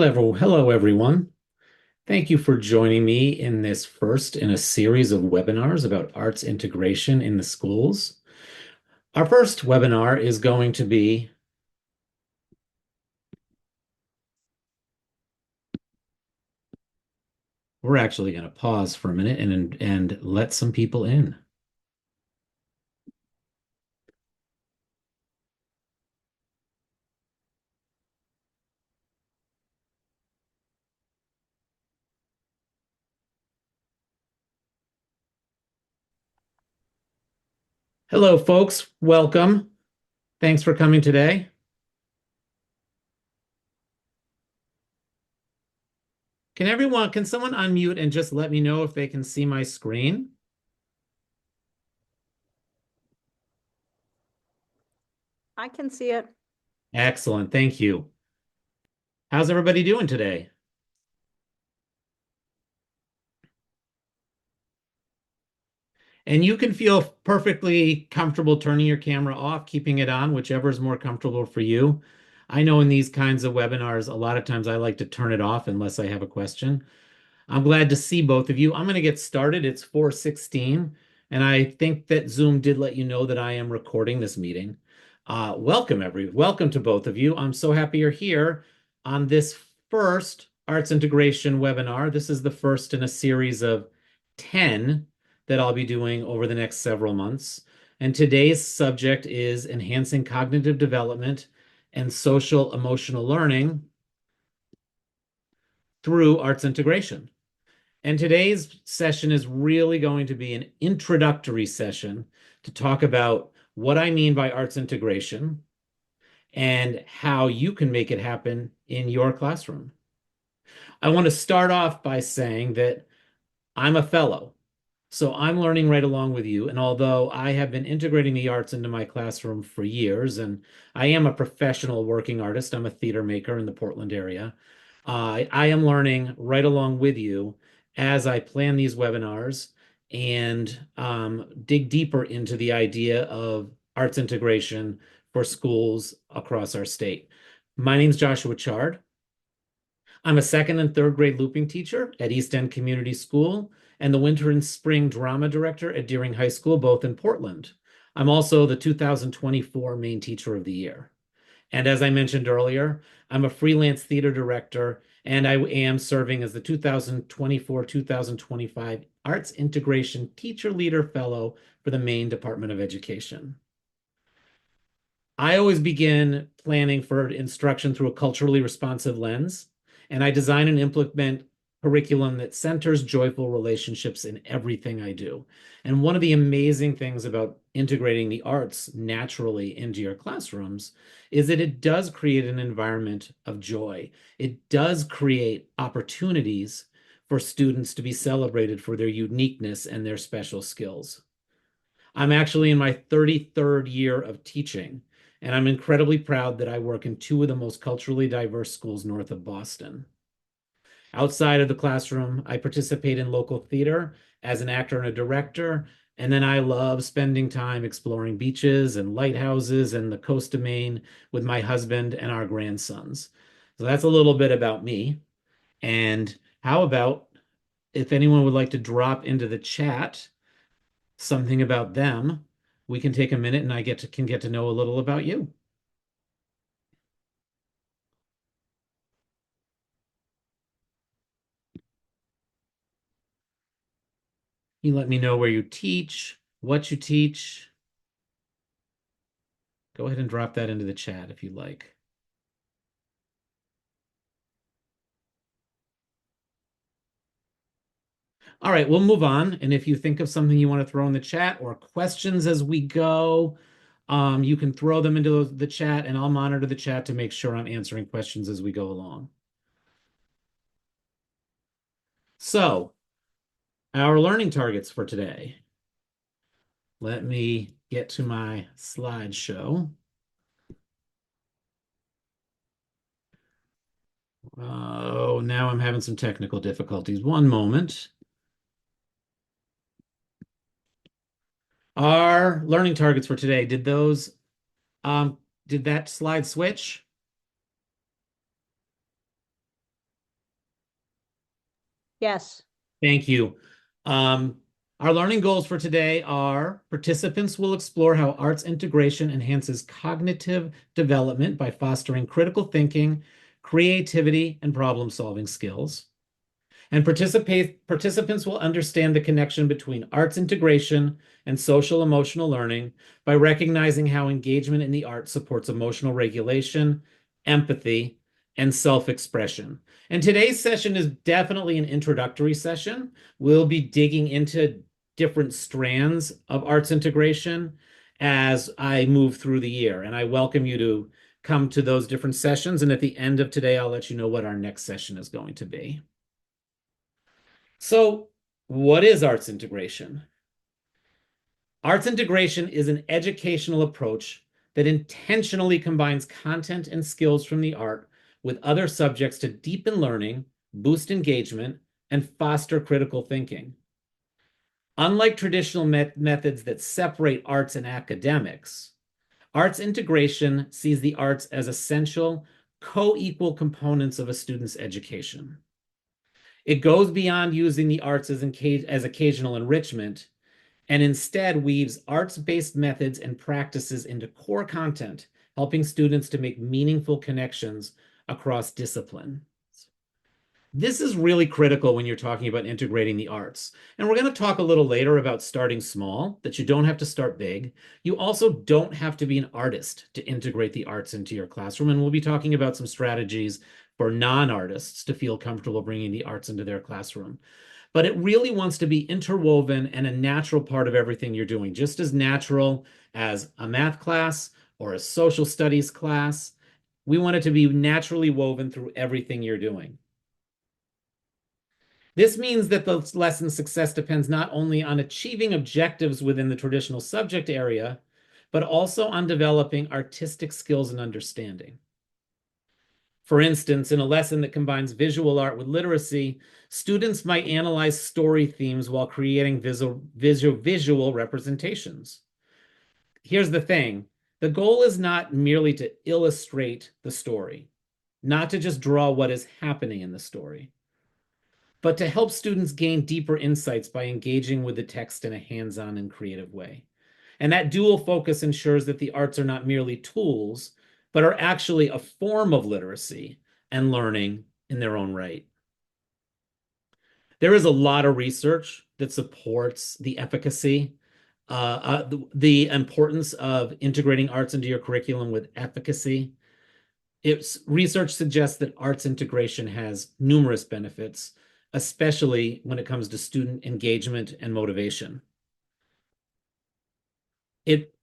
Hello, everyone. Thank you for joining me in this first in a series of webinars about arts integration in the schools. Our first webinar is going to be, we're actually going to pause for a minute and let some people in. Hello, folks. Welcome. Thanks for coming today. Can someone unmute and just let me know if they can see my screen? I can see it. Excellent. Thank you. How's everybody doing today? And you can feel perfectly comfortable turning your camera off, keeping it on, whichever is more comfortable for you. I know in these kinds of webinars, a lot of times I like to turn it off unless I have a question. I'm glad to see both of you. I'm going to get started. It's 4:16, and I think that Zoom did let you know that I am recording this meeting. Welcome to both of you. I'm so happy you're here on this first Arts Integration webinar. This is the first in a series of 10 that I'll be doing over the next several months. And today's subject is enhancing cognitive development and social emotional learning through arts integration. And today's session is really going to be an introductory session to talk about what I mean by arts integration and how you can make it happen in your classroom. I want to start off by saying that I'm a fellow, so I'm learning right along with you. And although I have been integrating the arts into my classroom for years, and I am a professional working artist, I'm a theater maker in the Portland area. I am learning right along with you as I plan these webinars and dig deeper into the idea of arts integration for schools across our state. My name is Joshua Chard. I'm a second and third grade looping teacher at East End Community School and the winter and spring drama director at Deering High School, both in Portland. I'm also the 2024 Maine Teacher of the Year. And as I mentioned earlier, I'm a freelance theater director, and I am serving as the 2024-2025 Arts Integration Teacher Leader Fellow for the Maine Department of Education. I always begin planning for instruction through a culturally responsive lens, and I design and implement curriculum that centers joyful relationships in everything I do. And one of the amazing things about integrating the arts naturally into your classrooms is that it does create an environment of joy. It does create opportunities for students to be celebrated for their uniqueness and their special skills. I'm actually in my 33rd year of teaching, and I'm incredibly proud that I work in two of the most culturally diverse schools north of Boston. Outside of the classroom, I participate in local theater as an actor and a director, and then I love spending time exploring beaches and lighthouses and the coast of Maine with my husband and our grandsons. So that's a little bit about me. And how about if anyone would like to drop into the chat something about them, we can take a minute and can get to know a little about you. You let me know where you teach, what you teach. Go ahead and drop that into the chat if you like. All right, we'll move on. And if you think of something you want to throw in the chat or questions as we go, you can throw them into the chat and I'll monitor the chat to make sure I'm answering questions as we go along. So, our learning targets for today. Let me get to my slideshow. Oh, now I'm having some technical difficulties. One moment. Our learning targets for today, did that slide switch? Yes. Thank you. Um, our learning goals for today are participants will explore how arts integration enhances cognitive development by fostering critical thinking, creativity, and problem-solving skills. And participants will understand the connection between arts integration and social emotional learning by recognizing how engagement in the arts supports emotional regulation, empathy, and self-expression. And today's session is definitely an introductory session. We'll be digging into different strands of arts integration as I move through the year. And I welcome you to come to those different sessions. And at the end of today, I'll let you know what our next session is going to be. So, what is arts integration? Arts integration is an educational approach that intentionally combines content and skills from the art with other subjects to deepen learning, boost engagement, and foster critical thinking. Unlike traditional methods that separate arts and academics, arts integration sees the arts as essential, co-equal components of a student's education. It goes beyond using the arts as occasional enrichment and instead weaves arts-based methods and practices into core content, helping students to make meaningful connections across discipline. This is really critical when you're talking about integrating the arts. And we're going to talk a little later about starting small, that you don't have to start big. You also don't have to be an artist to integrate the arts into your classroom. And we'll be talking about some strategies for non-artists to feel comfortable bringing the arts into their classroom. But it really wants to be interwoven and a natural part of everything you're doing, just as natural as a math class or a social studies class. We want it to be naturally woven through everything you're doing. This means that the lesson's success depends not only on achieving objectives within the traditional subject area, but also on developing artistic skills and understanding. For instance, in a lesson that combines visual art with literacy, students might analyze story themes while creating visual representations. Here's the thing. The goal is not merely to illustrate the story, not to just draw what is happening in the story, but to help students gain deeper insights by engaging with the text in a hands-on and creative way. And that dual focus ensures that the arts are not merely tools, but are actually a form of literacy and learning in their own right. There is a lot of research that supports the efficacy, the importance of integrating arts into your curriculum with efficacy. Research suggests that arts integration has numerous benefits, especially when it comes to student engagement and motivation.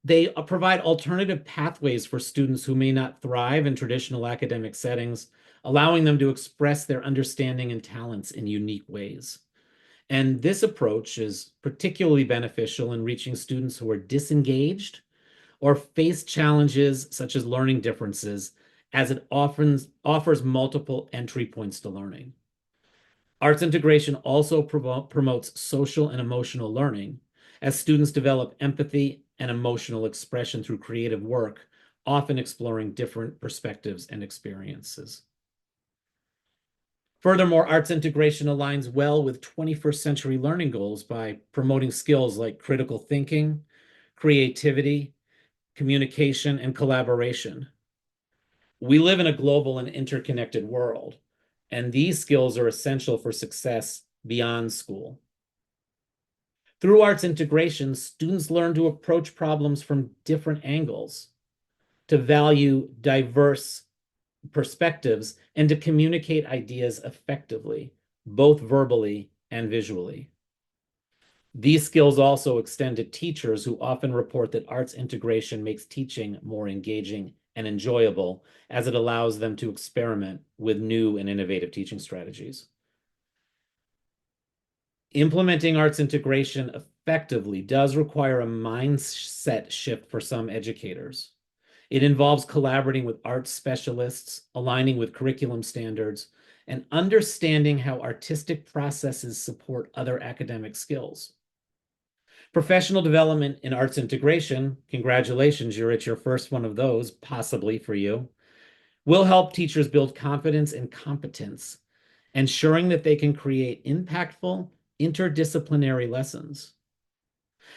They provide alternative pathways for students who may not thrive in traditional academic settings, allowing them to express their understanding and talents in unique ways. And this approach is particularly beneficial in reaching students who are disengaged or face challenges such as learning differences, as it offers multiple entry points to learning. Arts integration also promotes social and emotional learning as students develop empathy and emotional expression through creative work, often exploring different perspectives and experiences. Furthermore, arts integration aligns well with 21st century learning goals by promoting skills like critical thinking, creativity, communication, and collaboration. We live in a global and interconnected world, and these skills are essential for success beyond school. Through arts integration, students learn to approach problems from different angles, to value diverse perspectives, and to communicate ideas effectively, both verbally and visually. These skills also extend to teachers who often report that arts integration makes teaching more engaging and enjoyable as it allows them to experiment with new and innovative teaching strategies. Implementing arts integration effectively does require a mindset shift for some educators. It involves collaborating with arts specialists, aligning with curriculum standards, and understanding how artistic processes support other academic skills. Professional development in arts integration, congratulations, you're at your first one of those, possibly for you, will help teachers build confidence and competence ensuring that they can create impactful, interdisciplinary lessons.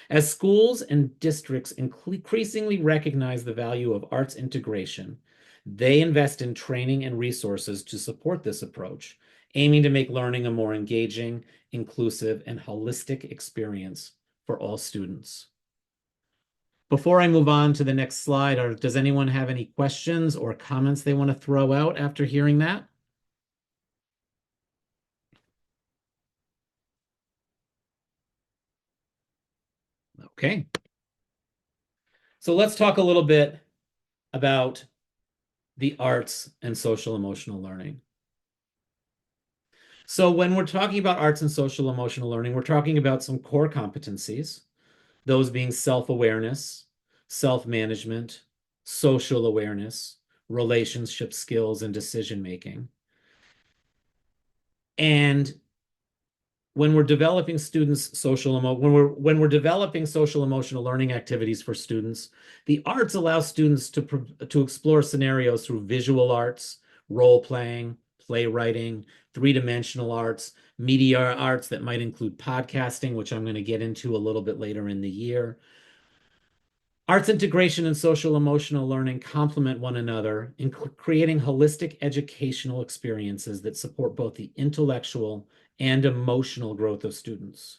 As schools and districts increasingly recognize the value of arts integration, they invest in training and resources to support this approach, aiming to make learning a more engaging, inclusive, and holistic experience for all students. Before I move on to the next slide, does anyone have any questions or comments they want to throw out after hearing that? Okay. So let's talk a little bit about the arts and social emotional learning. So when we're talking about arts and social emotional learning, we're talking about some core competencies, those being self-awareness, self-management, social awareness, relationship skills, and decision-making. And when we're developing when we're developing social emotional learning activities for students, the arts allow students to explore scenarios through visual arts, role playing, playwriting, three-dimensional arts, media arts that might include podcasting, which I'm going to get into a little bit later in the year. Arts integration and social emotional learning complement one another in creating holistic educational experiences that support both the intellectual and emotional growth of students.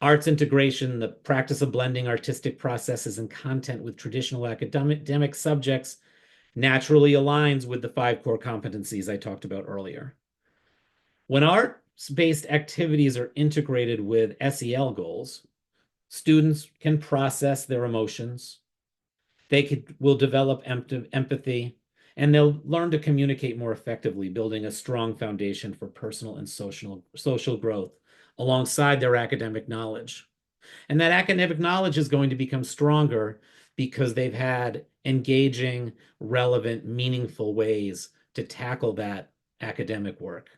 Arts integration, the practice of blending artistic processes and content with traditional academic subjects, naturally aligns with the 5 core competencies I talked about earlier. When arts-based activities are integrated with SEL goals, students can process their emotions, will develop empathy, and they'll learn to communicate more effectively, building a strong foundation for personal and social growth alongside their academic knowledge. And that academic knowledge is going to become stronger because they've had engaging, relevant, meaningful ways to tackle that academic work.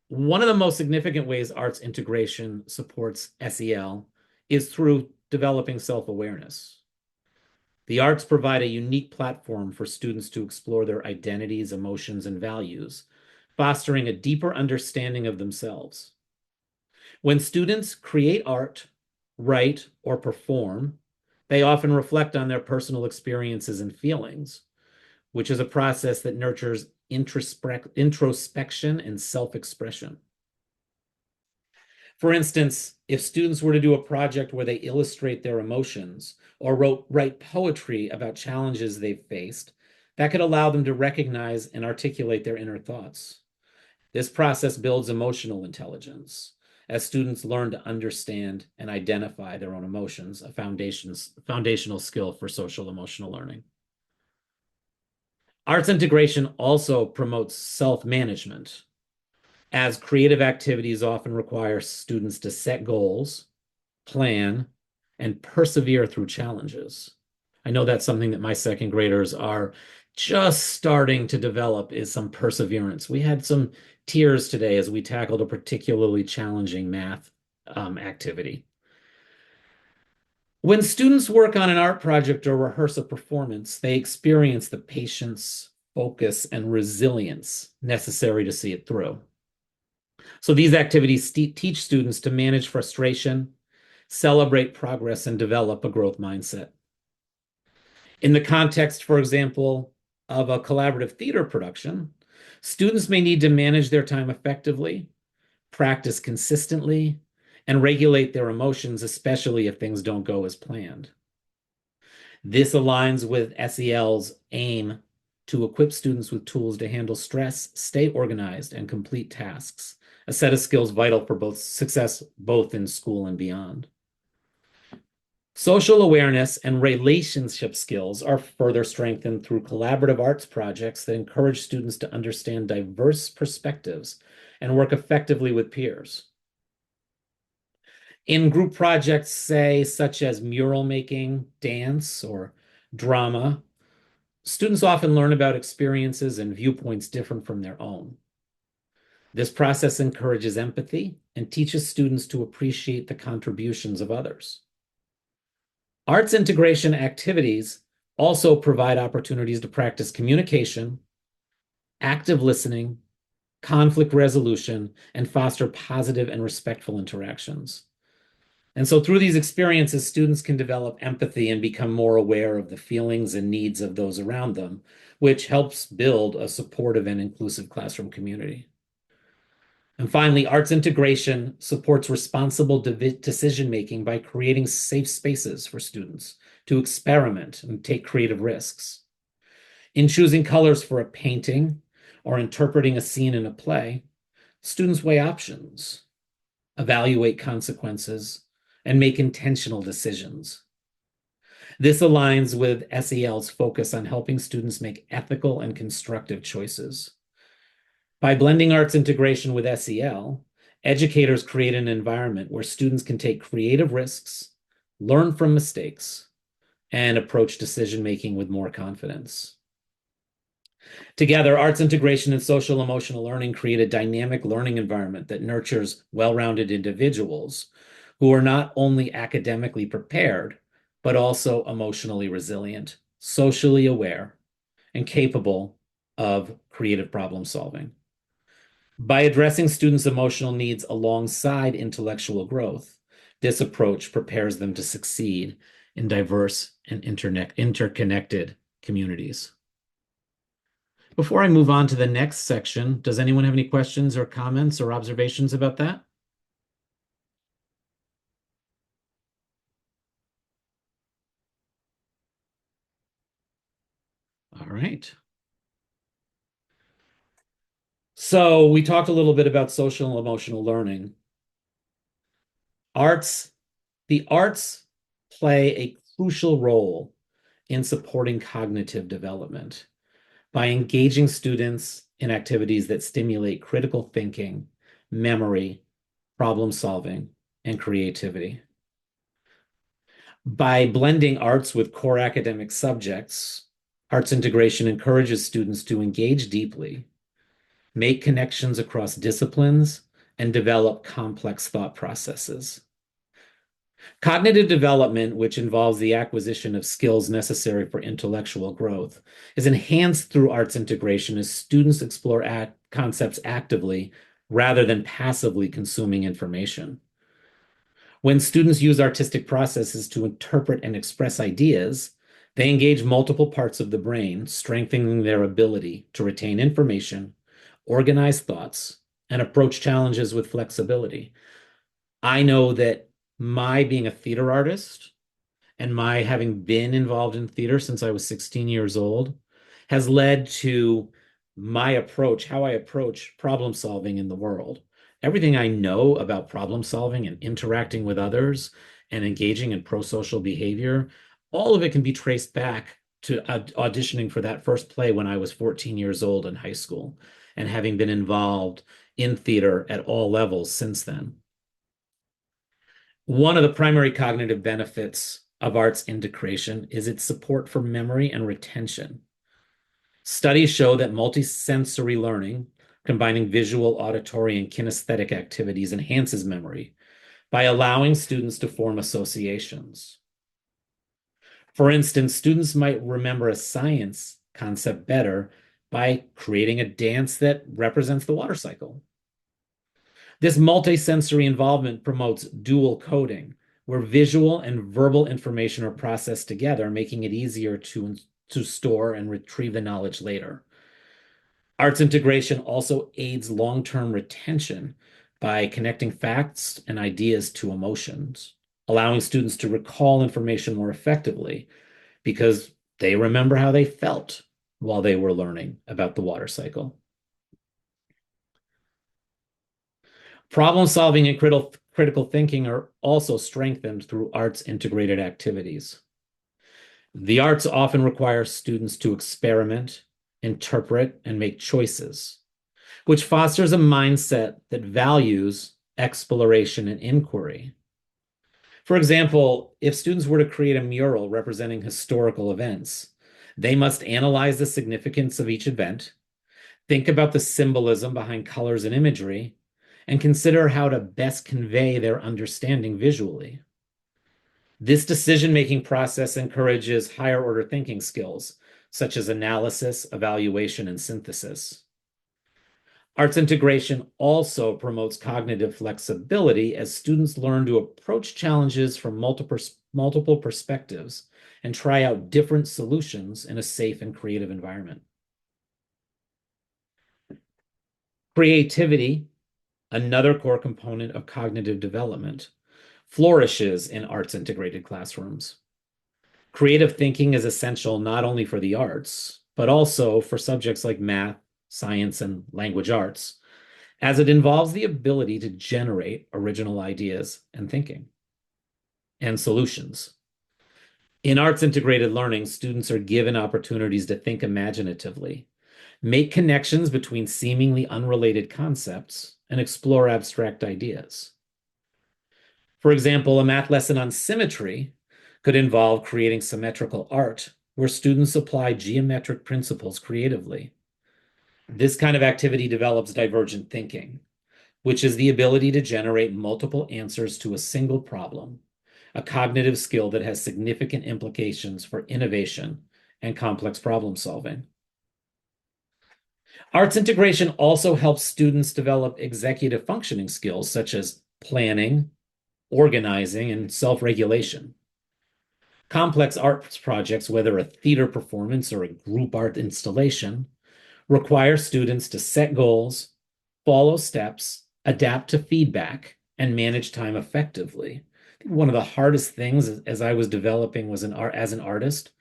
One of the most significant ways arts integration supports SEL is through developing self-awareness. The arts provide a unique platform for students to explore their identities, emotions, and values, fostering a deeper understanding of themselves. When students create art, write, or perform, they often reflect on their personal experiences and feelings, which is a process that nurtures introspection and self-expression. For instance, if students were to do a project where they illustrate their emotions or write poetry about challenges they've faced, that could allow them to recognize and articulate their inner thoughts. This process builds emotional intelligence as students learn to understand and identify their own emotions, a foundational skill for social emotional learning. Arts integration also promotes self-management, as creative activities often require students to set goals, plan, and persevere through challenges. I know that's something that my second graders are just starting to develop, is some perseverance. We had some tears today as we tackled a particularly challenging math activity. When students work on an art project or rehearse a performance, they experience the patience, focus, and resilience necessary to see it through. So these activities teach students to manage frustration, celebrate progress, and develop a growth mindset. In the context, for example, of a collaborative theater production, students may need to manage their time effectively, practice consistently, and regulate their emotions, especially if things don't go as planned. This aligns with SEL's aim to equip students with tools to handle stress, stay organized, and complete tasks, a set of skills vital for success both in school and beyond. Social awareness and relationship skills are further strengthened through collaborative arts projects that encourage students to understand diverse perspectives and work effectively with peers. In group projects, say, such as mural making, dance, or drama, students often learn about experiences and viewpoints different from their own. This process encourages empathy and teaches students to appreciate the contributions of others. Arts integration activities also provide opportunities to practice communication, active listening, conflict resolution, and foster positive and respectful interactions. And so through these experiences, students can develop empathy and become more aware of the feelings and needs of those around them, which helps build a supportive and inclusive classroom community. And finally, arts integration supports responsible decision-making by creating safe spaces for students to experiment and take creative risks. In choosing colors for a painting or interpreting a scene in a play, students weigh options, evaluate consequences, and make intentional decisions. This aligns with SEL's focus on helping students make ethical and constructive choices. By blending arts integration with SEL, educators create an environment where students can take creative risks, learn from mistakes, and approach decision-making with more confidence. Together, arts integration and social emotional learning create a dynamic learning environment that nurtures well-rounded individuals who are not only academically prepared, but also emotionally resilient, socially aware, and capable of creative problem solving. By addressing students' emotional needs alongside intellectual growth, this approach prepares them to succeed in diverse and interconnected communities. Before I move on to the next section, does anyone have any questions or comments or observations about that? All right. So we talked a little bit about social and emotional learning. The arts play a crucial role in supporting cognitive development by engaging students in activities that stimulate critical thinking, memory, problem solving, and creativity. By blending arts with core academic subjects, arts integration encourages students to engage deeply, make connections across disciplines, and develop complex thought processes. Cognitive development, which involves the acquisition of skills necessary for intellectual growth, is enhanced through arts integration as students explore concepts actively rather than passively consuming information. When students use artistic processes to interpret and express ideas, they engage multiple parts of the brain, strengthening their ability to retain information, organize thoughts, and approach challenges with flexibility. I know that my being a theater artist and my having been involved in theater since I was 16 years old has led to my approach, how I approach problem solving in the world. Everything I know about problem solving and interacting with others and engaging in pro-social behavior, all of it can be traced back to auditioning for that first play when I was 14 years old in high school and having been involved in theater at all levels since then. One of the primary cognitive benefits of arts integration is its support for memory and retention. Studies show that multisensory learning, combining visual, auditory, and kinesthetic activities, enhances memory by allowing students to form associations. For instance, students might remember a science concept better by creating a dance that represents the water cycle. This multisensory involvement promotes dual coding, where visual and verbal information are processed together, making it easier to store and retrieve the knowledge later. Arts integration also aids long-term retention by connecting facts and ideas to emotions, allowing students to recall information more effectively because they remember how they felt while they were learning about the water cycle. Problem solving and critical thinking are also strengthened through arts integrated activities. The arts often require students to experiment, interpret, and make choices, which fosters a mindset that values exploration and inquiry. For example, if students were to create a mural representing historical events, they must analyze the significance of each event, think about the symbolism behind colors and imagery, and consider how to best convey their understanding visually. This decision-making process encourages higher order thinking skills, such as analysis, evaluation, and synthesis. Arts integration also promotes cognitive flexibility as students learn to approach challenges from multiple perspectives and try out different solutions in a safe and creative environment. Creativity, another core component of cognitive development, flourishes in arts integrated classrooms. Creative thinking is essential not only for the arts, but also for subjects like math, science, and language arts, as it involves the ability to generate original ideas and thinking and solutions. In arts integrated learning, students are given opportunities to think imaginatively, make connections between seemingly unrelated concepts, and explore abstract ideas. For example, a math lesson on symmetry could involve creating symmetrical art where students apply geometric principles creatively. This kind of activity develops divergent thinking, which is the ability to generate multiple answers to a single problem, a cognitive skill that has significant implications for innovation and complex problem solving. Arts integration also helps students develop executive functioning skills such as planning, organizing, and self-regulation. Complex arts projects, whether a theater performance or a group art installation, require students to set goals, follow steps, adapt to feedback, and manage time effectively. One of the hardest things as I was developing as an artist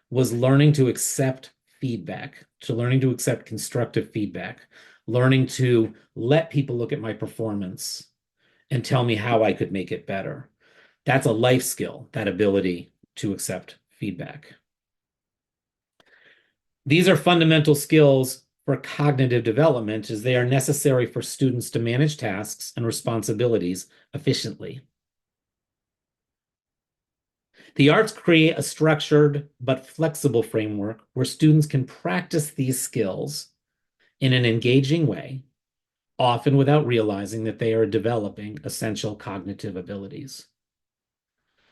was learning to accept feedback, to learning to accept constructive feedback, learning to let people look at my performance and tell me how I could make it better. That's a life skill, that ability to accept feedback. These are fundamental skills for cognitive development as they are necessary for students to manage tasks and responsibilities efficiently. The arts create a structured but flexible framework where students can practice these skills in an engaging way, often without realizing that they are developing essential cognitive abilities.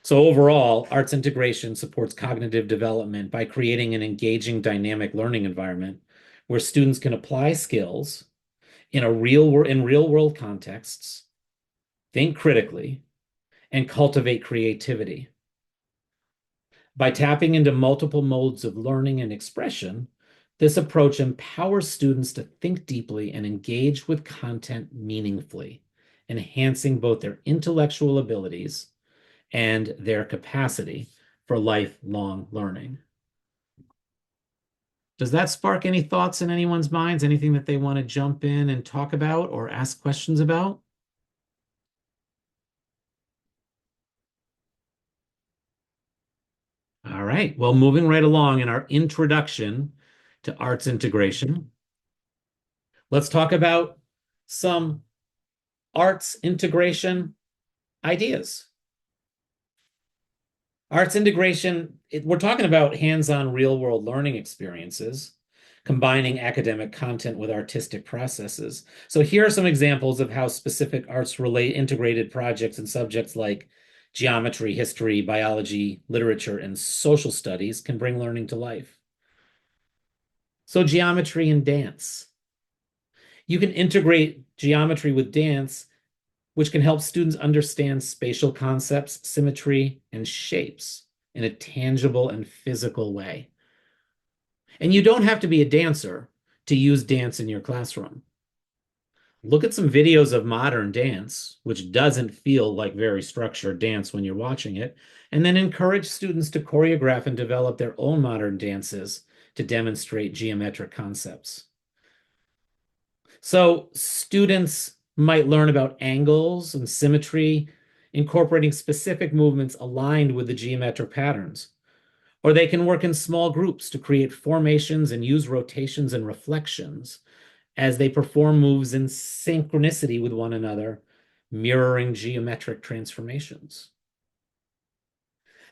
So overall, arts integration supports cognitive development by creating an engaging, dynamic learning environment where students can apply skills in real world contexts, think critically, and cultivate creativity. By tapping into multiple modes of learning and expression, this approach empowers students to think deeply and engage with content meaningfully, enhancing both their intellectual abilities and their capacity for lifelong learning. Does that spark any thoughts in anyone's minds? Anything that they want to jump in and talk about or ask questions about? All right. Well, moving right along in our introduction to arts integration, let's talk about some arts integration ideas. Arts integration, we're talking about hands-on real-world learning experiences, combining academic content with artistic processes. So here are some examples of how specific arts-relate integrated projects and subjects like geometry, history, biology, literature, and social studies can bring learning to life. So geometry and dance. You can integrate geometry with dance, which can help students understand spatial concepts, symmetry, and shapes in a tangible and physical way. And you don't have to be a dancer to use dance in your classroom. Look at some videos of modern dance, which doesn't feel like very structured dance when you're watching it, and then encourage students to choreograph and develop their own modern dances to demonstrate geometric concepts. So students might learn about angles and symmetry, incorporating specific movements aligned with the geometric patterns. Or they can work in small groups to create formations and use rotations and reflections as they perform moves in synchronicity with one another, mirroring geometric transformations.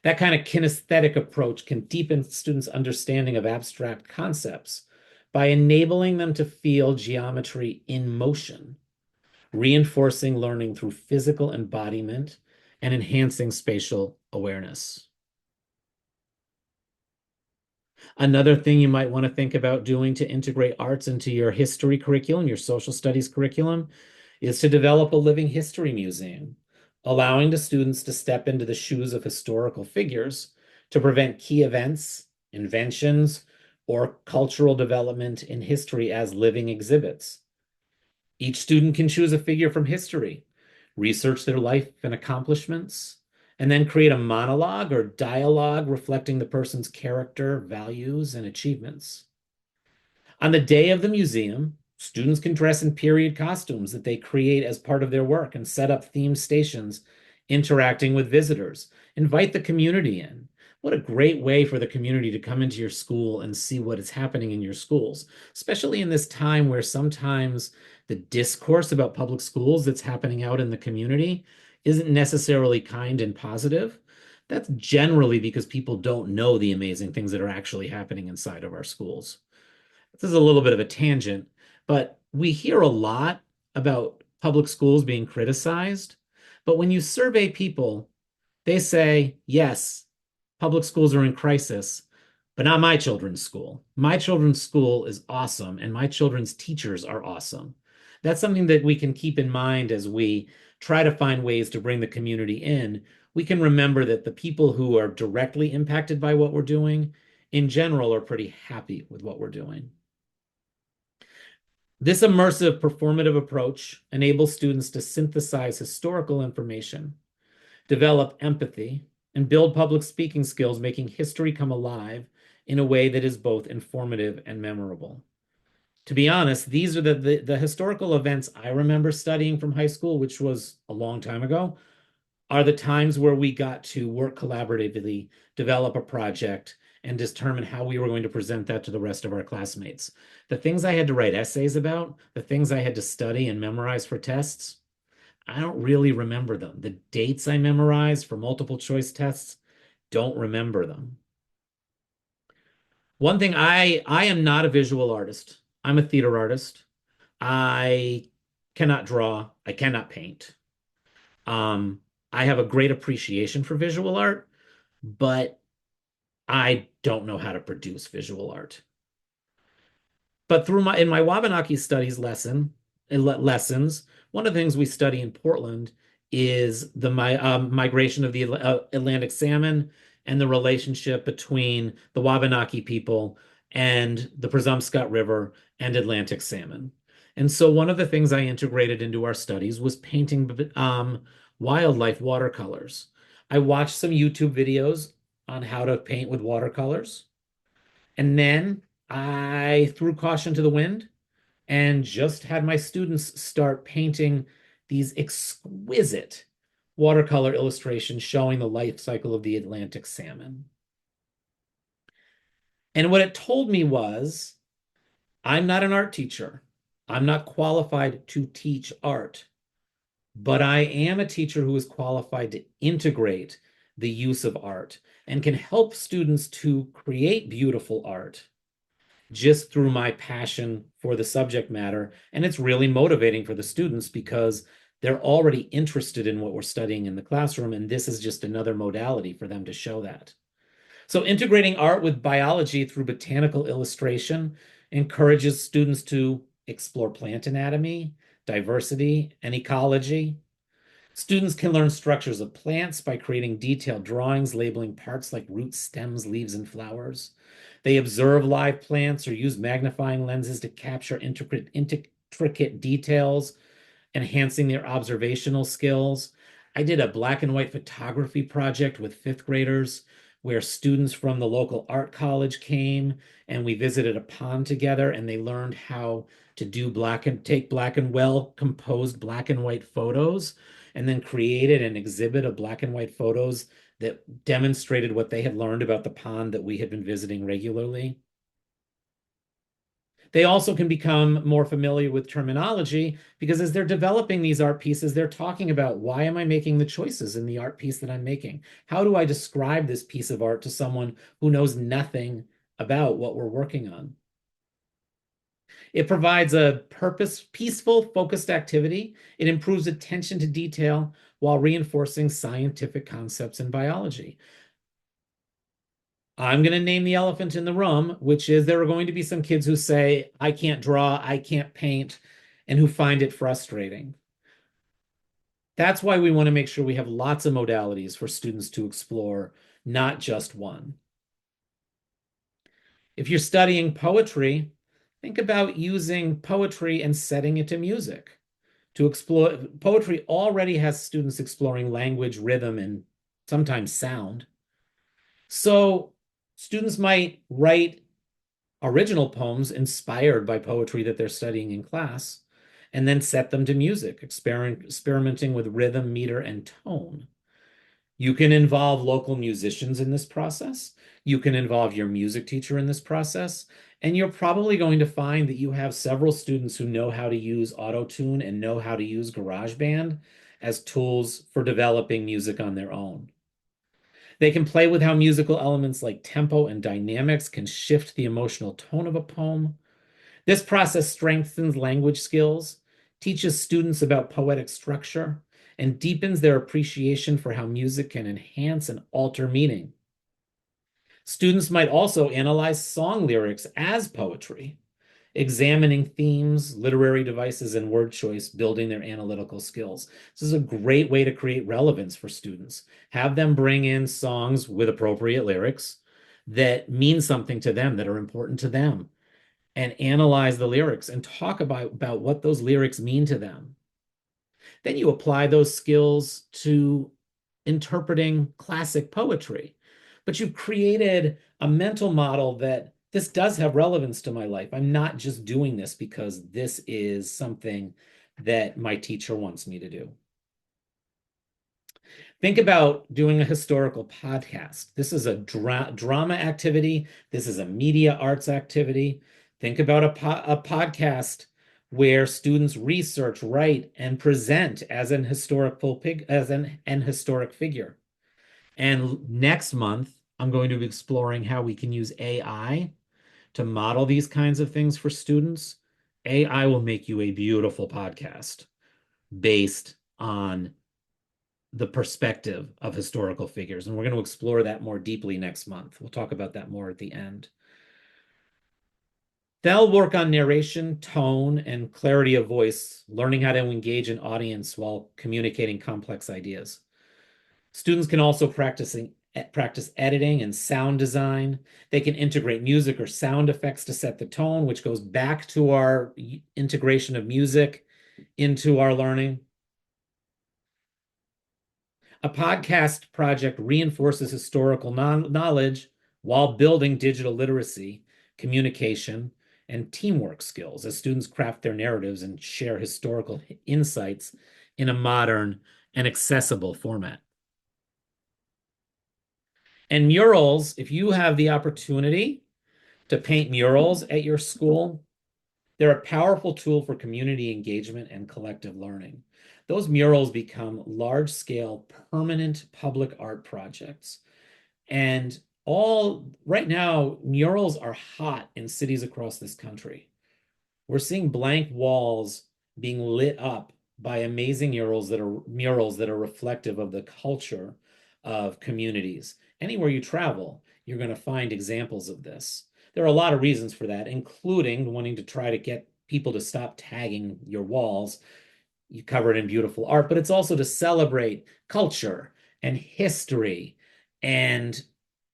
That kind of kinesthetic approach can deepen students' understanding of abstract concepts by enabling them to feel geometry in motion, reinforcing learning through physical embodiment and enhancing spatial awareness. Another thing you might want to think about doing to integrate arts into your history curriculum, your social studies curriculum, is to develop a living history museum, allowing the students to step into the shoes of historical figures to prevent key events, inventions, or cultural development in history as living exhibits. Each student can choose a figure from history, research their life and accomplishments, and then create a monologue or dialogue reflecting the person's character, values, and achievements. On the day of the museum, students can dress in period costumes that they create as part of their work and set up themed stations interacting with visitors. Invite the community in. What a great way for the community to come into your school and see what is happening in your schools, especially in this time where sometimes the discourse about public schools that's happening out in the community isn't necessarily kind and positive. That's generally because people don't know the amazing things that are actually happening inside of our schools. This is a little bit of a tangent, but we hear a lot about public schools being criticized. But when you survey people, they say, yes, public schools are in crisis, but not my children's school. My children's school is awesome, and my children's teachers are awesome. That's something that we can keep in mind as we try to find ways to bring the community in. We can remember that the people who are directly impacted by what we're doing, in general, are pretty happy with what we're doing. This immersive performative approach enables students to synthesize historical information, develop empathy, and build public speaking skills, making history come alive in a way that is both informative and memorable. To be honest, these are the historical events I remember studying from high school, which was a long time ago, are the times where we got to work collaboratively, develop a project, and determine how we were going to present that to the rest of our classmates. The things I had to write essays about, the things I had to study and memorize for tests, I don't really remember them. The dates I memorized for multiple choice tests, don't remember them. One thing, I am not a visual artist. I'm a theater artist. I cannot draw. I cannot paint. Um, I have a great appreciation for visual art, but I don't know how to produce visual art. But through my in my Wabanaki studies lessons, one of the things we study in Portland is the migration of the Atlantic salmon and the relationship between the Wabanaki people and the Presumpscot River and Atlantic salmon. And so one of the things I integrated into our studies was painting wildlife watercolors. I watched some YouTube videos on how to paint with watercolors. And then I threw caution to the wind and just had my students start painting these exquisite watercolor illustrations showing the life cycle of the Atlantic salmon. And what it told me was, I'm not an art teacher. I'm not qualified to teach art, but I am a teacher who is qualified to integrate the use of art and can help students to create beautiful art just through my passion for the subject matter. And it's really motivating for the students because they're already interested in what we're studying in the classroom. And this is just another modality for them to show that. So integrating art with biology through botanical illustration encourages students to explore plant anatomy, diversity, and ecology. Students can learn structures of plants by creating detailed drawings labeling parts like roots, stems, leaves, and flowers. They observe live plants or use magnifying lenses to capture intricate details, enhancing their observational skills. I did a black and white photography project with fifth graders where students from the local art college came and we visited a pond together and they learned how to do take black and well composed black and white photos and then created an exhibit of black and white photos that demonstrated what they had learned about the pond that we had been visiting regularly. They also can become more familiar with terminology because as they're developing these art pieces, they're talking about why am I making the choices in the art piece that I'm making? How do I describe this piece of art to someone who knows nothing about what we're working on? It provides a peaceful, focused activity. It improves attention to detail while reinforcing scientific concepts in biology. I'm going to name the elephant in the room, which is there are going to be some kids who say, I can't draw, I can't paint, and who find it frustrating. That's why we want to make sure we have lots of modalities for students to explore, not just one. If you're studying poetry, think about using poetry and setting it to music. To explore, poetry already has students exploring language, rhythm, and sometimes sound. So students might write original poems inspired by poetry that they're studying in class, and then set them to music, experimenting with rhythm, meter, and tone. You can involve local musicians in this process. You can involve your music teacher in this process. And you're probably going to find that you have several students who know how to use Auto-Tune and know how to use GarageBand as tools for developing music on their own. They can play with how musical elements like tempo and dynamics can shift the emotional tone of a poem. This process strengthens language skills, teaches students about poetic structure, and deepens their appreciation for how music can enhance and alter meaning. Students might also analyze song lyrics as poetry, examining themes, literary devices, and word choice, building their analytical skills. This is a great way to create relevance for students. Have them bring in songs with appropriate lyrics that mean something to them, that are important to them, and analyze the lyrics and talk about what those lyrics mean to them. Then you apply those skills to interpreting classic poetry. But you've created a mental model that this does have relevance to my life. I'm not just doing this because this is something that my teacher wants me to do. Think about doing a historical podcast. This is a drama activity. This is a media arts activity. Think about a podcast where students research, write, and present as an historic figure. And next month, I'm going to be exploring how we can use AI to model these kinds of things for students. AI will make you a beautiful podcast based on the perspective of historical figures. And we're going to explore that more deeply next month. We'll talk about that more at the end. They'll work on narration, tone, and clarity of voice, learning how to engage an audience while communicating complex ideas. Students can also practice editing and sound design. They can integrate music or sound effects to set the tone, which goes back to our integration of music into our learning. A podcast project reinforces historical knowledge while building digital literacy, communication, and teamwork skills as students craft their narratives and share historical insights in a modern and accessible format. And murals, if you have the opportunity to paint murals at your school, they're a powerful tool for community engagement and collective learning. Those murals become large-scale, permanent public art projects. And right now, murals are hot in cities across this country. We're seeing blank walls being lit up by amazing murals that are reflective of the culture of communities. Anywhere you travel, you're going to find examples of this. There are a lot of reasons for that, including wanting to try to get people to stop tagging your walls. You cover it in beautiful art, but it's also to celebrate culture and history and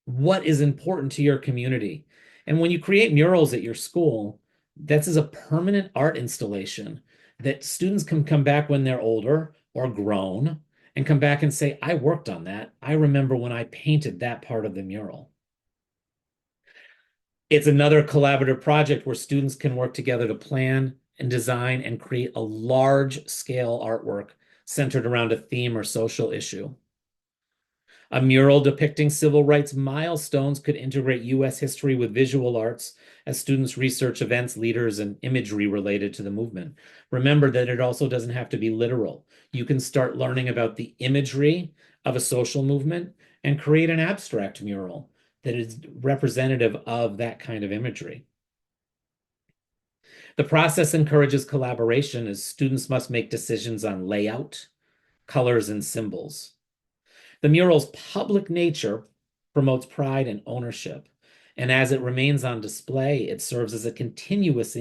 what is important to your community. And when you create murals at your school, that's as a permanent art installation that students can come back when they're older or grown and come back and say, I worked on that. I remember when I painted that part of the mural. It's another collaborative project where students can work together to plan and design and create a large scale artwork centered around a theme or social issue. A mural depicting civil rights milestones could integrate U.S. history with visual arts as students research events, leaders, and imagery related to the movement. Remember that it also doesn't have to be literal. You can start learning about the imagery of a social movement and create an abstract mural that is representative of that kind of imagery. The process encourages collaboration as students must make decisions on layout, colors, and symbols. The mural's public nature promotes pride and ownership. And as it remains on display, it serves as a continuous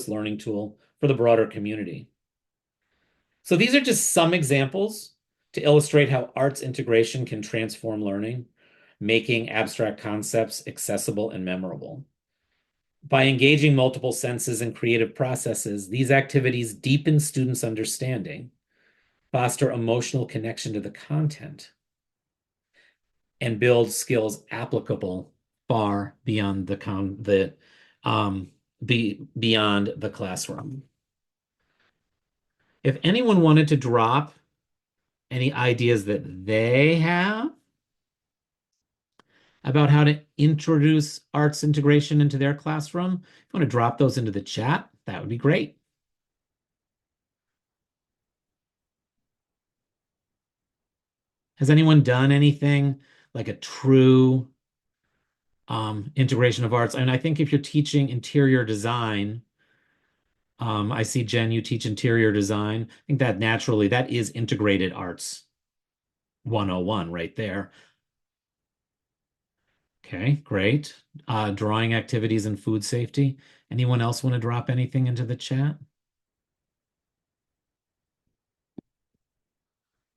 learning tool for the broader community. So these are just some examples to illustrate how arts integration can transform learning, making abstract concepts accessible and memorable. By engaging multiple senses and creative processes, these activities deepen students' understanding, foster emotional connection to the content, and build skills applicable far beyond beyond the classroom. If anyone wanted to drop any ideas that they have about how to introduce arts integration into their classroom, if you want to drop those into the chat, that would be great. Has anyone done anything like a true integration of arts? And I think if you're teaching interior design, I see Jen, you teach interior design. I think that naturally that is integrated arts 101 right there. Okay, great. Drawing activities and food safety. Anyone else want to drop anything into the chat?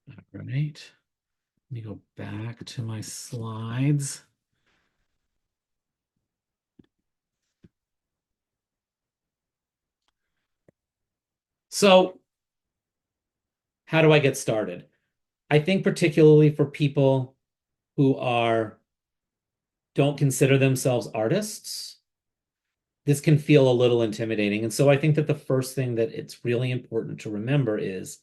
All right. Let me go back to my slides. So, how do I get started? I think particularly for people who don't consider themselves artists, this can feel a little intimidating. And so I think that the first thing that it's really important to remember is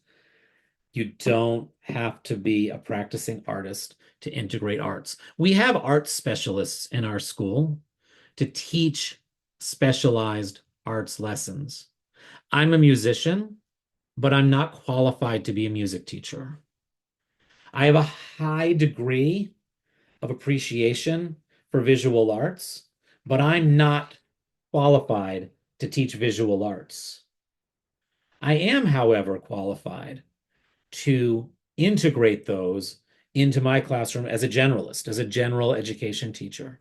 you don't have to be a practicing artist to integrate arts. We have arts specialists in our school to teach specialized arts lessons. I'm a musician, but I'm not qualified to be a music teacher. I have a high degree of appreciation for visual arts, but I'm not qualified to teach visual arts. I am, however, qualified to integrate those into my classroom as a generalist, as a general education teacher.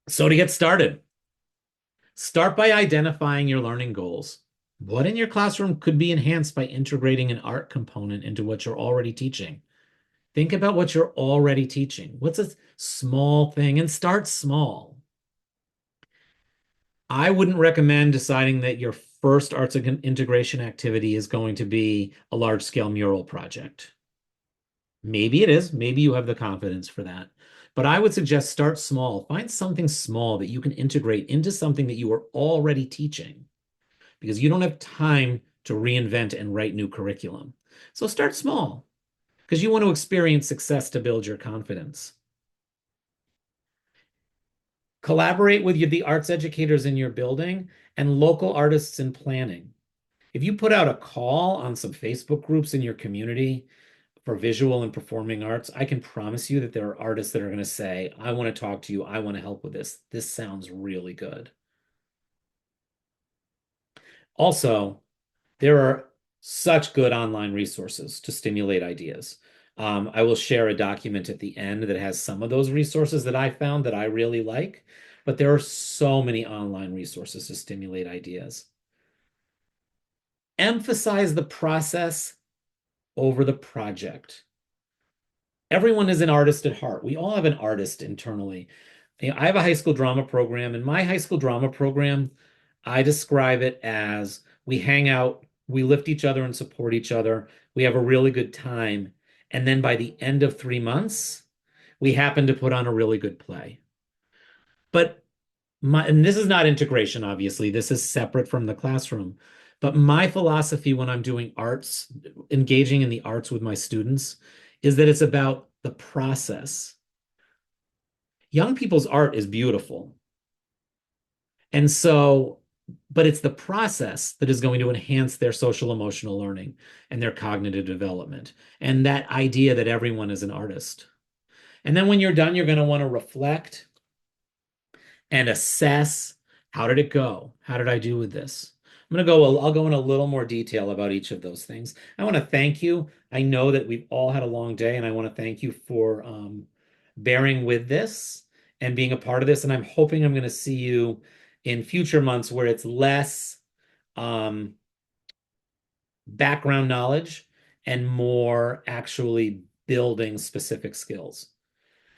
So to get started, start by identifying your learning goals. What in your classroom could be enhanced by integrating an art component into what you're already teaching? Think about what you're already teaching. What's a small thing? And start small. I wouldn't recommend deciding that your first arts integration activity is going to be a large-scale mural project. Maybe it is. Maybe you have the confidence for that. But I would suggest start small. Find something small that you can integrate into something that you are already teaching, because you don't have time to reinvent and write new curriculum. So start small, because you want to experience success to build your confidence. Collaborate with the arts educators in your building and local artists in planning. If you put out a call on some Facebook groups in your community for visual and performing arts, I can promise you that there are artists that are going to say, I want to talk to you. I want to help with this. This sounds really good. Also, there are such good online resources to stimulate ideas. I will share a document at the end that has some of those resources that I found that I really like, but there are so many online resources to stimulate ideas. Emphasize the process over the project. Everyone is an artist at heart. We all have an artist internally. I have a high school drama program. In my high school drama program, I describe it as we hang out, we lift each other and support each other. We have a really good time. And then by the end of 3 months, we happen to put on a really good play. But and this is not integration, obviously. This is separate from the classroom. But my philosophy when I'm doing arts, engaging in the arts with my students, is that it's about the process. Young people's art is beautiful. And so, but it's the process that is going to enhance their social emotional learning and their cognitive development. And that idea that everyone is an artist. And then when you're done, you're going to want to reflect and assess, how did it go? How did I do with this? I'll go in a little more detail about each of those things. I want to thank you. I know that we've all had a long day, and I want to thank you for bearing with this and being a part of this. And I'm hoping I'm going to see you in future months where it's less um, background knowledge and more actually building specific skills.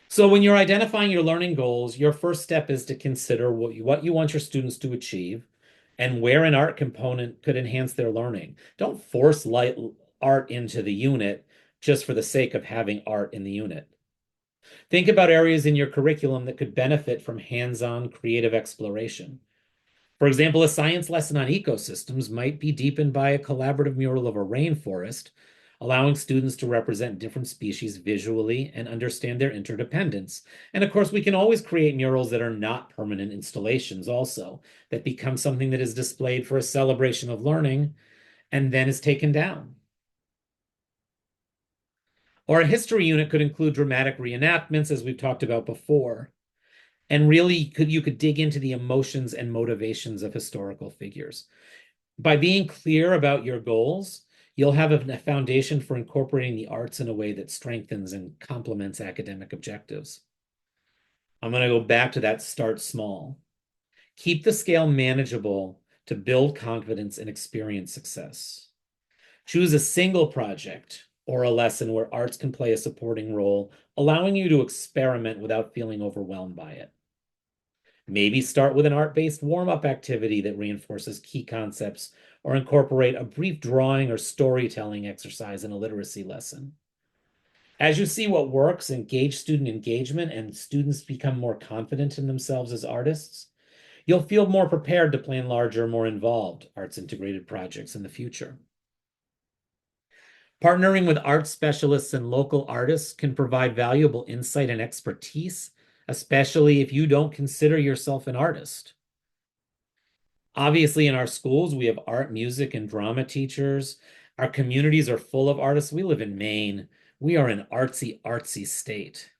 So when you're identifying your learning goals, your first step is to consider what you want your students to achieve and where an art component could enhance their learning. Don't force light art into the unit just for the sake of having art in the unit. Think about areas in your curriculum that could benefit from hands-on creative exploration. For example, a science lesson on ecosystems might be deepened by a collaborative mural of a rainforest, allowing students to represent different species visually and understand their interdependence. And of course, we can always create murals that are not permanent installations also, that become something that is displayed for a celebration of learning and then is taken down. Or a history unit could include dramatic reenactments, as we've talked about before. And really, you could dig into the emotions and motivations of historical figures. By being clear about your goals, you'll have a foundation for incorporating the arts in a way that strengthens and complements academic objectives. I'm going to go back to that start small. Keep the scale manageable to build confidence and experience success. Choose a single project or a lesson where arts can play a supporting role, allowing you to experiment without feeling overwhelmed by it. Maybe start with an art-based warm-up activity that reinforces key concepts, or incorporate a brief drawing or storytelling exercise in a literacy lesson. As you see what works, engage student engagement, and students become more confident in themselves as artists, you'll feel more prepared to plan larger, more involved arts integrated projects in the future. Partnering with art specialists and local artists can provide valuable insight and expertise, especially if you don't consider yourself an artist. Obviously, in our schools, we have art, music, and drama teachers. Our communities are full of artists. We live in Maine. We are an artsy, artsy state.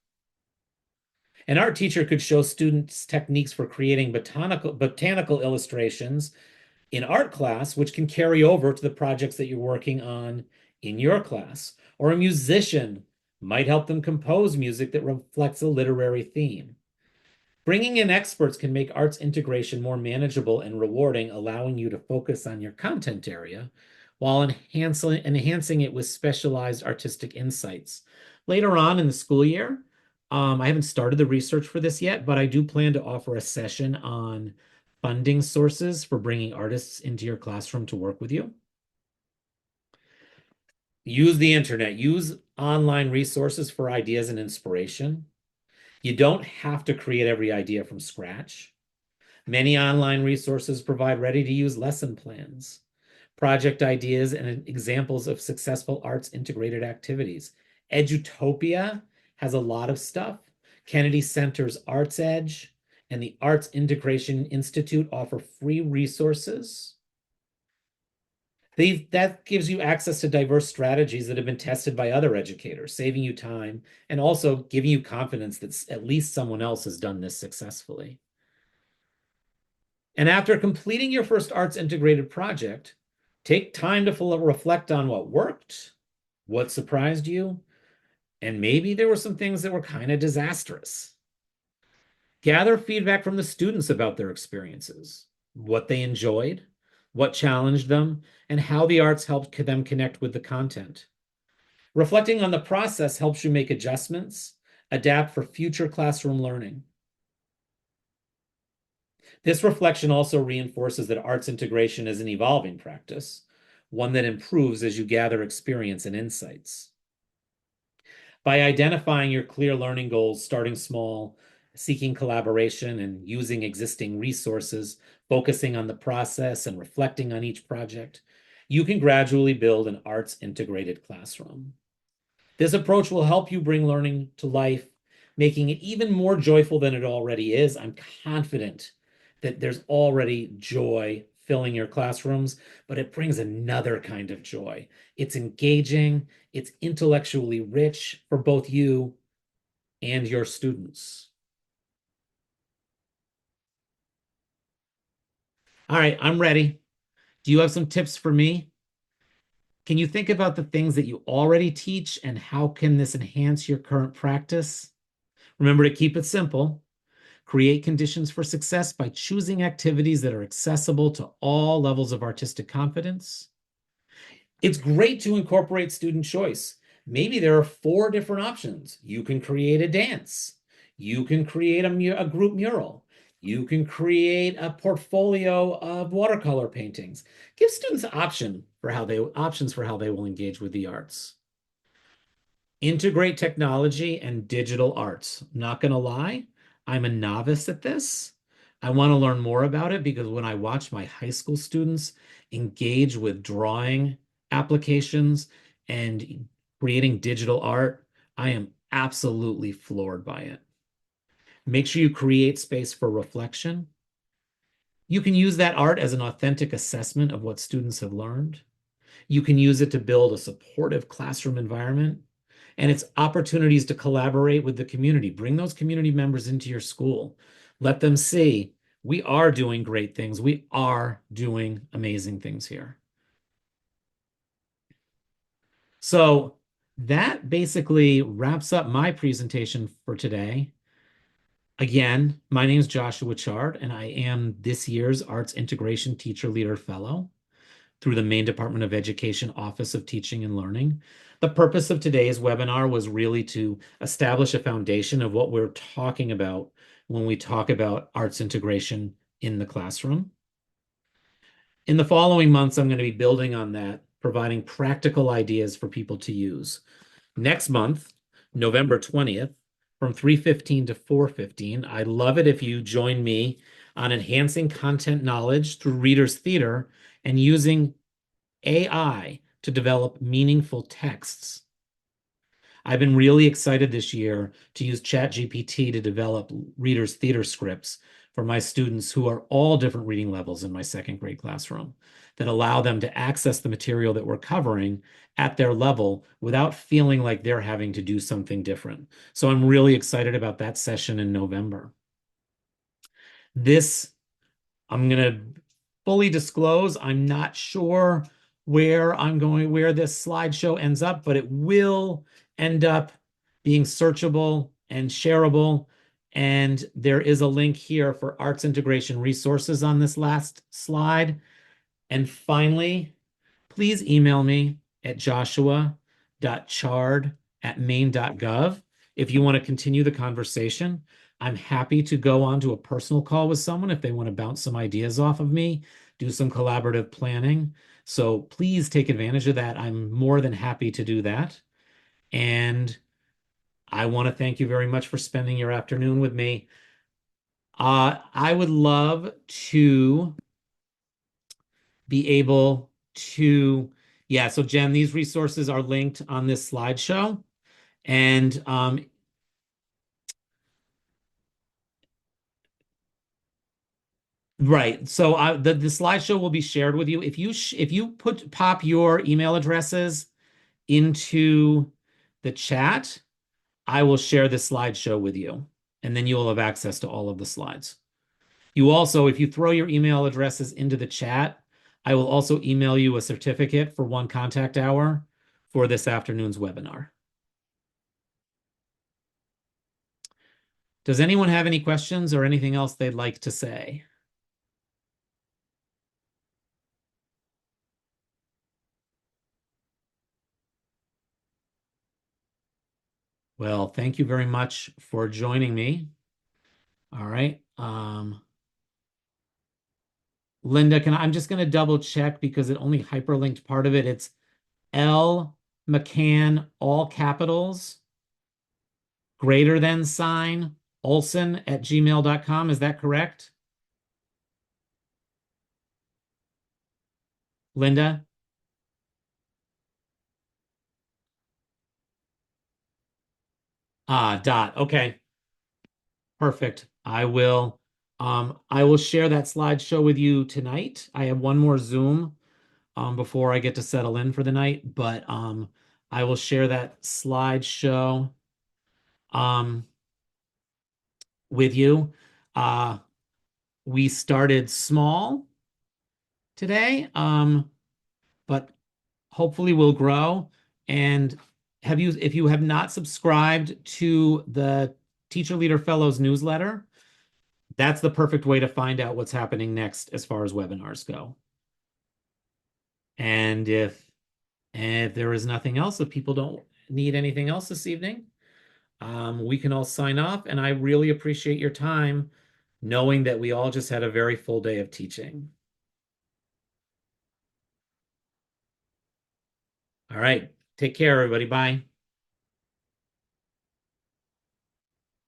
An art teacher could show students techniques for creating botanical illustrations in art class, which can carry over to the projects that you're working on in your class. Or a musician might help them compose music that reflects a literary theme. Bringing in experts can make arts integration more manageable and rewarding, allowing you to focus on your content area while enhancing it with specialized artistic insights. Later on in the school year, I haven't started the research for this yet, but I do plan to offer a session on funding sources for bringing artists into your classroom to work with you. Use the internet, use online resources for ideas and inspiration. You don't have to create every idea from scratch. Many online resources provide ready-to-use lesson plans, project ideas, and examples of successful arts integrated activities. Edutopia has a lot of stuff. Kennedy Center's Arts Edge and the Arts Integration Institute offer free resources. That gives you access to diverse strategies that have been tested by other educators, saving you time and also giving you confidence that at least someone else has done this successfully. And after completing your first arts integrated project, take time to reflect on what worked, what surprised you, and maybe there were some things that were kind of disastrous. Gather feedback from the students about their experiences, what they enjoyed, what challenged them, and how the arts helped them connect with the content. Reflecting on the process helps you make adjustments, adapt for future classroom learning. This reflection also reinforces that arts integration is an evolving practice, one that improves as you gather experience and insights. By identifying your clear learning goals, starting small, seeking collaboration, and using existing resources, focusing on the process and reflecting on each project, you can gradually build an arts integrated classroom. This approach will help you bring learning to life, making it even more joyful than it already is. I'm confident that there's already joy filling your classrooms, but it brings another kind of joy. It's engaging, it's intellectually rich for both you and your students. All right, I'm ready. Do you have some tips for me? Can you think about the things that you already teach and how can this enhance your current practice? Remember to keep it simple. Create conditions for success by choosing activities that are accessible to all levels of artistic confidence. It's great to incorporate student choice. Maybe there are 4 different options. You can create a dance. You can create a group mural. You can create a portfolio of watercolor paintings. Give students options for how they will engage with the arts. Integrate technology and digital arts. I'm not going to lie, I'm a novice at this. I want to learn more about it because when I watch my high school students engage with drawing applications and creating digital art, I am absolutely floored by it. Make sure you create space for reflection. You can use that art as an authentic assessment of what students have learned. You can use it to build a supportive classroom environment. And it's opportunities to collaborate with the community. Bring those community members into your school. Let them see we are doing great things. We are doing amazing things here. So that basically wraps up my presentation for today. Again, my name is Joshua Chard, and I am this year's Arts Integration Teacher Leader Fellow through the Maine Department of Education Office of Teaching and Learning. The purpose of today's webinar was really to establish a foundation of what we're talking about when we talk about arts integration in the classroom. In the following months, I'm going to be building on that, providing practical ideas for people to use. Next month, November 20th, from 3:15 to 4:15, I'd love it if you join me on enhancing content knowledge through Reader's Theater and using AI to develop meaningful texts. I've been really excited this year to use ChatGPT to develop Reader's Theater scripts for my students who are all different reading levels in my second grade classroom that allow them to access the material that we're covering at their level without feeling like they're having to do something different. So I'm really excited about that session in November. This I'm going to fully disclose, I'm not sure where this slideshow ends up, but it will end up being searchable and shareable. And there is a link here for arts integration resources on this last slide. And finally, please email me at joshua.chard@maine.gov if you want to continue the conversation. I'm happy to go on to a personal call with someone if they want to bounce some ideas off of me, do some collaborative planning. So please take advantage of that. I'm more than happy to do that. And I want to thank you very much for spending your afternoon with me. I would love to be able to, yeah, so Jen, these resources are linked on this slideshow. And right, so the slideshow will be shared with you. If you pop your email addresses into the chat, I will share the slideshow with you, and then you will have access to all of the slides. You also, if you throw your email addresses into the chat, I will also email you a certificate for 1 contact hour for this afternoon's webinar. Does anyone have any questions or anything else they'd like to say? Well, thank you very much for joining me. All right. Linda, I'm just going to double check because it only hyperlinked part of it. It's L McCann, all capitals, greater than sign, Olson@gmail.com. Is that correct? Linda? Dot. Okay. Perfect. I will share that slideshow with you tonight. I have one more Zoom before I get to settle in for the night, but I will share that slideshow um, with you. We started small today. But hopefully we'll grow. And if you have not subscribed to the Teacher Leader Fellows newsletter, that's the perfect way to find out what's happening next as far as webinars go. And if there is nothing else, if people don't need anything else this evening, we can all sign off. And I really appreciate your time, knowing that we all just had a very full day of teaching. All right. Take care, everybody. Bye.